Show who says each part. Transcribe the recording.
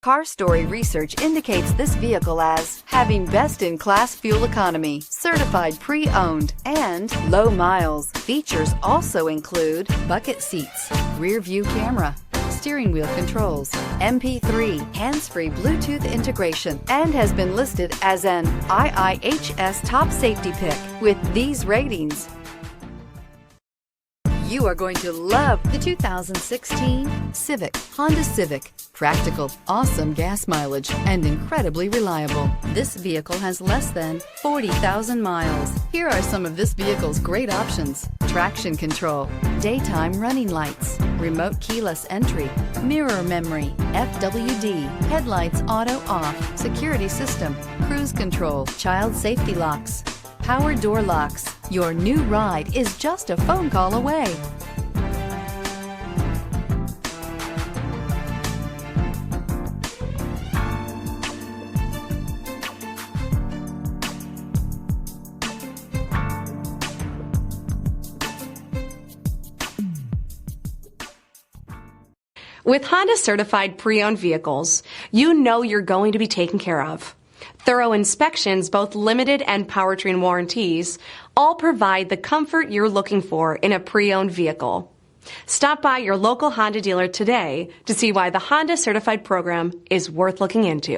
Speaker 1: Car Story research indicates this vehicle as having best-in-class fuel economy, certified pre-owned, and low miles. Features also include bucket seats, rear view camera, steering wheel controls, MP3, hands-free Bluetooth integration, and has been listed as an IIHS top safety pick. With these ratings, you are going to love the 2016 Honda Civic. Practical, awesome gas mileage, and incredibly reliable. This vehicle has less than 40,000 miles. Here are some of this vehicle's great options: traction control, daytime running lights, remote keyless entry, mirror memory, FWD, headlights auto off, security system, cruise control, child safety locks, power door locks. Your new ride is just a phone call away.
Speaker 2: With Honda certified pre-owned vehicles, you know you're going to be taken care of. Thorough inspections, both limited and powertrain warranties, all provide the comfort you're looking for in a pre-owned vehicle. Stop by your local Honda dealer today to see why the Honda certified program is worth looking into.